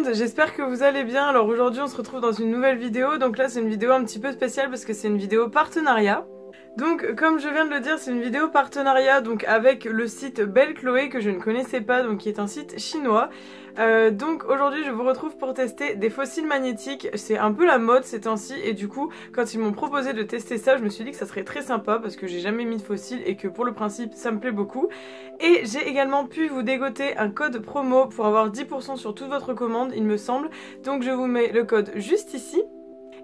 monde, j'espère que vous allez bien. Alors aujourd'hui on se retrouve dans une nouvelle vidéo, donc là c'est une vidéo un petit peu spéciale parce que c'est une vidéo partenariat. Donc comme je viens de le dire, c'est une vidéo partenariat donc avec le site Belle Chloé que je ne connaissais pas, donc qui est un site chinois. Donc aujourd'hui je vous retrouve pour tester des fossiles magnétiques. C'est un peu la mode ces temps-ci et du coup quand ils m'ont proposé de tester ça, je me suis dit que ça serait très sympa parce que j'ai jamais mis de fossiles et que pour le principe ça me plaît beaucoup. Et j'ai également pu vous dégoter un code promo pour avoir 10% sur toute votre commande il me semble. Donc je vous mets le code juste ici.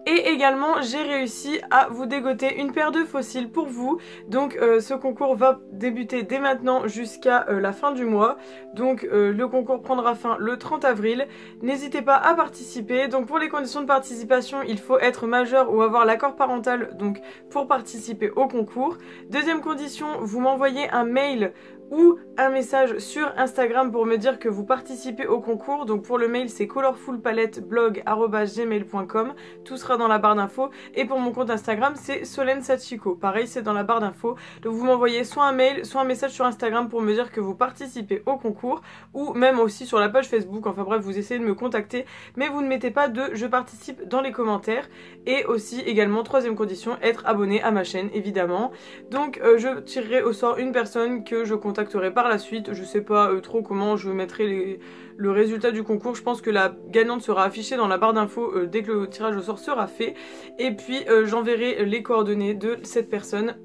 Et également j'ai réussi à vous dégoter une paire de fossiles pour vous. Donc ce concours va débuter dès maintenant jusqu'à la fin du mois. Donc le concours prendra fin le 30 avril. N'hésitez pas à participer. Donc pour les conditions de participation, il faut être majeur ou avoir l'accord parental donc pour participer au concours. Deuxième condition, vous m'envoyez un mail ou un message sur Instagram pour me dire que vous participez au concours. Donc pour le mail c'est colorfulpaletteblog@gmail.com. Tout sera dans la barre d'infos. Et pour mon compte Instagram c'est Solène Sachiko. Pareil c'est dans la barre d'infos. Donc vous m'envoyez soit un mail, soit un message sur Instagram pour me dire que vous participez au concours. Ou même aussi sur la page Facebook. Enfin bref, vous essayez de me contacter. Mais vous ne mettez pas de je participe dans les commentaires. Et aussi également troisième condition, être abonné à ma chaîne évidemment. Donc je tirerai au sort une personne que je contacterai par la suite. Je sais pas trop comment je mettrai le résultat du concours. Je pense que la gagnante sera affichée dans la barre d'infos dès que le tirage au sort sera fait. Et puis j'enverrai les coordonnées de cette personne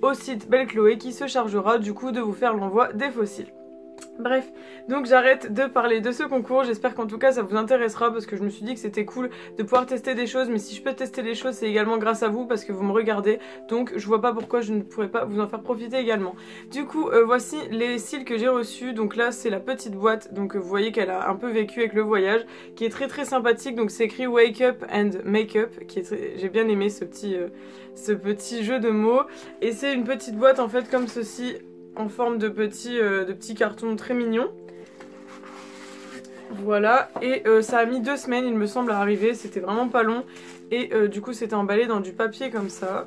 au site Belle Chloé qui se chargera du coup de vous faire l'envoi des fossiles. Bref, donc j'arrête de parler de ce concours, j'espère qu'en tout cas ça vous intéressera parce que je me suis dit que c'était cool de pouvoir tester des choses, mais si je peux tester les choses c'est également grâce à vous parce que vous me regardez, donc je vois pas pourquoi je ne pourrais pas vous en faire profiter également. Du coup voici les cils que j'ai reçus, donc là c'est la petite boîte, donc vous voyez qu'elle a un peu vécu avec le voyage, qui est très sympathique, donc c'est écrit Wake Up and Make Up, j'ai bien aimé ce petit jeu de mots, et c'est une petite boîte en fait comme ceci, en forme de petits cartons très mignons. Voilà, et ça a mis 2 semaines il me semble à arriver, c'était vraiment pas long. Et du coup c'était emballé dans du papier comme ça.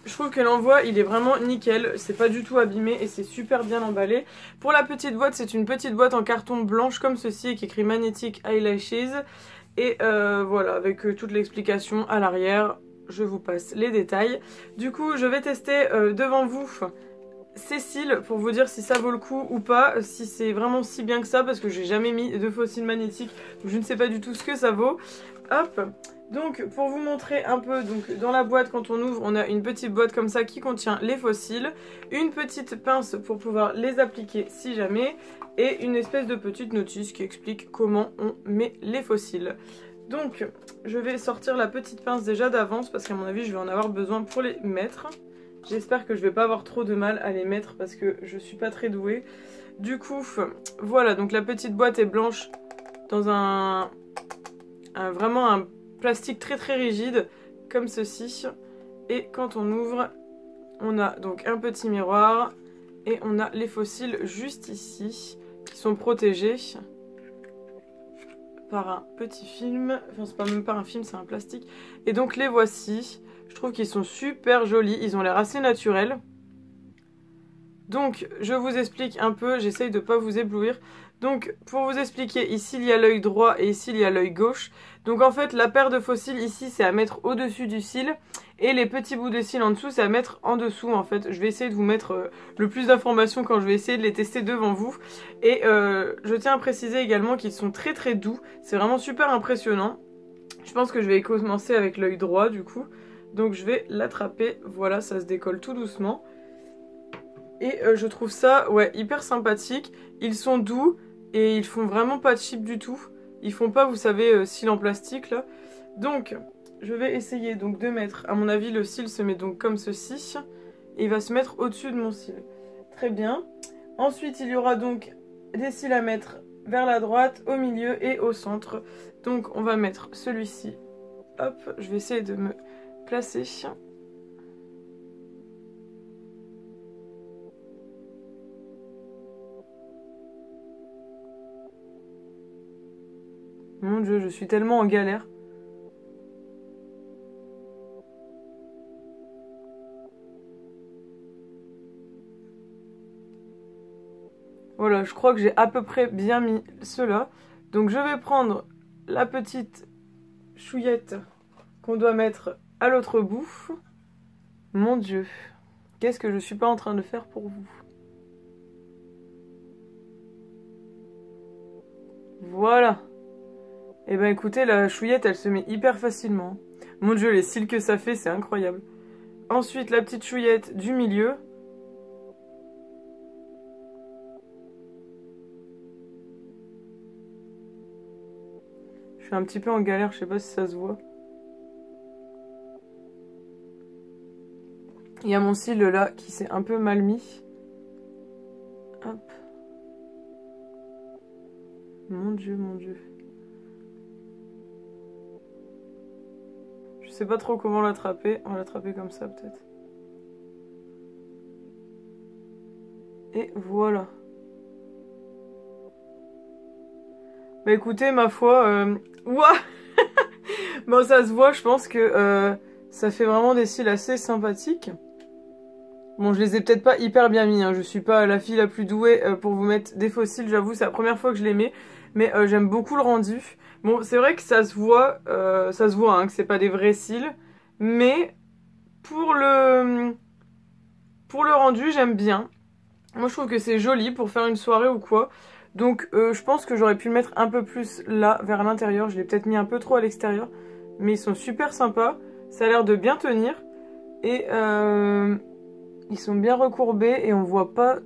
Je trouve que l'envoi il est vraiment nickel, c'est pas du tout abîmé et c'est super bien emballé. Pour la petite boîte, c'est une petite boîte en carton blanche comme ceci qui écrit Magnetic Eyelashes. Et voilà, avec toute l'explication à l'arrière. Je vous passe les détails. Du coup, je vais tester devant vous ces cils pour vous dire si ça vaut le coup ou pas, si c'est vraiment si bien que ça, parce que j'ai jamais mis de fossiles magnétiques, donc je ne sais pas du tout ce que ça vaut. Hop. Donc pour vous montrer un peu, donc dans la boîte quand on ouvre, on a une petite boîte comme ça qui contient les fossiles, une petite pince pour pouvoir les appliquer si jamais, et une espèce de petite notice qui explique comment on met les fossiles. Donc je vais sortir la petite pince déjà d'avance parce qu'à mon avis je vais en avoir besoin pour les mettre. J'espère que je vais pas avoir trop de mal à les mettre parce que je suis pas très douée. Du coup voilà, donc la petite boîte est blanche dans vraiment un plastique très rigide comme ceci. Et quand on ouvre, on a donc un petit miroir et on a les fossiles juste ici qui sont protégés par un petit film, enfin c'est pas même pas un film, c'est un plastique. Et donc les voici, je trouve qu'ils sont super jolis, ils ont l'air assez naturels. Donc je vous explique un peu, j'essaye de pas vous éblouir. Donc pour vous expliquer, ici il y a l'œil droit et ici il y a l'œil gauche. Donc en fait la paire de faux cils ici c'est à mettre au-dessus du cil. Et les petits bouts de cils en dessous c'est à mettre en dessous en fait. Je vais essayer de vous mettre le plus d'informations quand je vais essayer de les tester devant vous. Et je tiens à préciser également qu'ils sont très doux. C'est vraiment super impressionnant. Je pense que je vais commencer avec l'œil droit du coup. Donc je vais l'attraper, voilà ça se décolle tout doucement. Et je trouve ça ouais, hyper sympathique. Ils sont doux et ils font vraiment pas cheap du tout. Ils font pas, vous savez, cils en plastique là. Donc, je vais essayer donc de mettre, à mon avis, le cil se met donc comme ceci. Et il va se mettre au-dessus de mon cil. Très bien. Ensuite, il y aura donc des cils à mettre vers la droite, au milieu et au centre. Donc, on va mettre celui-ci. Hop, je vais essayer de me placer. Mon Dieu, je suis tellement en galère. Voilà, je crois que j'ai à peu près bien mis cela. Donc je vais prendre la petite chouillette qu'on doit mettre à l'autre bout. Mon Dieu, qu'est-ce que je suis pas en train de faire pour vous? Voilà. Et ben écoutez, la chouillette, elle se met hyper facilement. Mon Dieu, les cils que ça fait, c'est incroyable. Ensuite, la petite chouillette du milieu. Je suis un petit peu en galère, je sais pas si ça se voit. Il y a mon cil là qui s'est un peu mal mis. Hop. Mon Dieu, mon Dieu. Je sais pas trop comment l'attraper. On va l'attraper comme ça peut-être. Et voilà. Bah écoutez, ma foi... Ouah. Bon, ça se voit, je pense que ça fait vraiment des cils assez sympathiques. Bon, je les ai peut-être pas hyper bien mis, hein. Je suis pas la fille la plus douée pour vous mettre des faux cils, j'avoue, c'est la première fois que je les mets. Mais j'aime beaucoup le rendu. Bon, c'est vrai que ça se voit hein, que c'est pas des vrais cils. Mais pour le rendu, j'aime bien. Moi, je trouve que c'est joli pour faire une soirée ou quoi. Donc, je pense que j'aurais pu le mettre un peu plus là, vers l'intérieur. Je l'ai peut-être mis un peu trop à l'extérieur. Mais ils sont super sympas. Ça a l'air de bien tenir. Et ils sont bien recourbés et on voit pas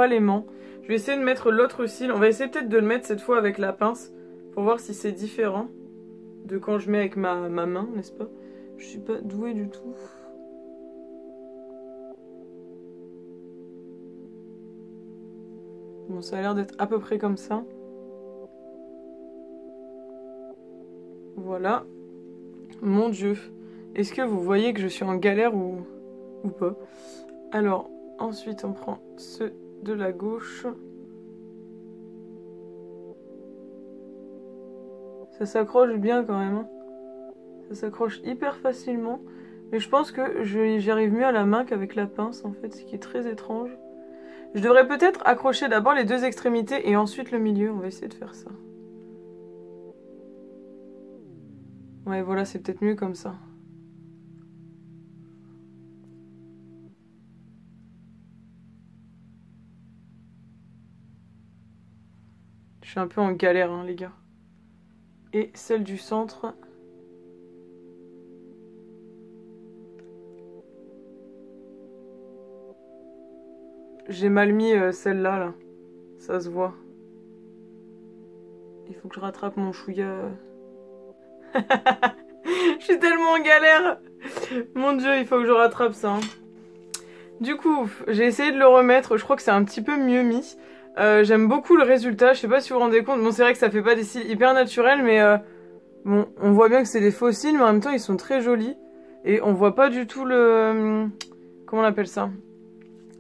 l'aimant. Je vais essayer de mettre l'autre cil. On va essayer peut-être de le mettre cette fois avec la pince pour voir si c'est différent de quand je mets avec ma main, n'est-ce pas? Je suis pas douée du tout. Bon, ça a l'air d'être à peu près comme ça. Voilà. Mon Dieu. Est-ce que vous voyez que je suis en galère ou pas? Alors, ensuite on prend ceux de la gauche. Ça s'accroche bien quand même. Hein. Ça s'accroche hyper facilement. Mais je pense que j'y arrive mieux à la main qu'avec la pince en fait, ce qui est très étrange. Je devrais peut-être accrocher d'abord les deux extrémités et ensuite le milieu. On va essayer de faire ça. Ouais, voilà, c'est peut-être mieux comme ça. Je suis un peu en galère, hein, les gars. Et celle du centre. J'ai mal mis celle-là, là. Ça se voit. Il faut que je rattrape mon chouïa. Je suis tellement en galère. Mon Dieu, il faut que je rattrape ça. Hein. Du coup, j'ai essayé de le remettre. Je crois que c'est un petit peu mieux mis. J'aime beaucoup le résultat. Je sais pas si vous vous rendez compte. Bon, c'est vrai que ça fait pas des cils hyper naturels, mais bon, on voit bien que c'est des faux cils, mais en même temps, ils sont très jolis. Et on voit pas du tout le... Comment on appelle ça?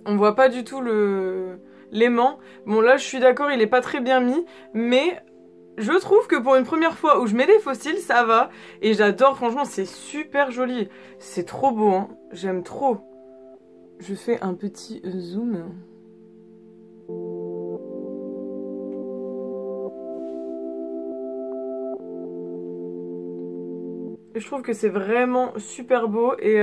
On voit pas du tout l'aimant. Bon, là, je suis d'accord, il est pas très bien mis, mais... Je trouve que pour une première fois où je mets des faux cils, ça va. Et j'adore, franchement, c'est super joli. C'est trop beau, hein. J'aime trop. Je fais un petit zoom. Je trouve que c'est vraiment super beau et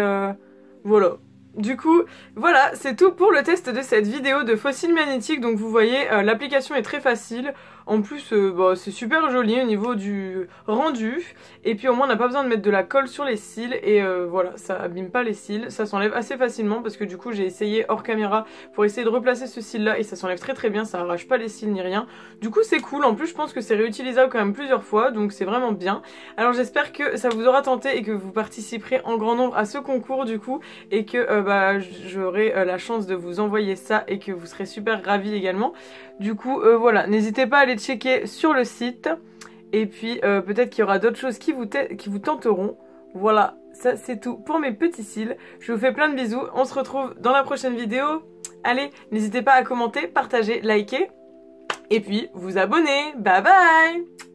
voilà. Du coup, voilà, c'est tout pour le test de cette vidéo de faux cils magnétiques. Donc vous voyez, l'application est très facile. En plus, bah, c'est super joli au niveau du rendu. Et puis au moins, on n'a pas besoin de mettre de la colle sur les cils. Et voilà, ça abîme pas les cils. Ça s'enlève assez facilement parce que du coup, j'ai essayé hors caméra pour essayer de replacer ce cil-là. Et ça s'enlève très très bien, ça arrache pas les cils ni rien. Du coup, c'est cool. En plus, je pense que c'est réutilisable quand même plusieurs fois. Donc c'est vraiment bien. Alors j'espère que ça vous aura tenté et que vous participerez en grand nombre à ce concours du coup. Et que bah, j'aurai la chance de vous envoyer ça et que vous serez super ravis également. Du coup, voilà, n'hésitez pas à aller checker sur le site. Et puis, peut-être qu'il y aura d'autres choses qui vous tenteront. Voilà, ça c'est tout pour mes petits cils. Je vous fais plein de bisous. On se retrouve dans la prochaine vidéo. Allez, n'hésitez pas à commenter, partager, liker. Et puis, vous abonner. Bye bye!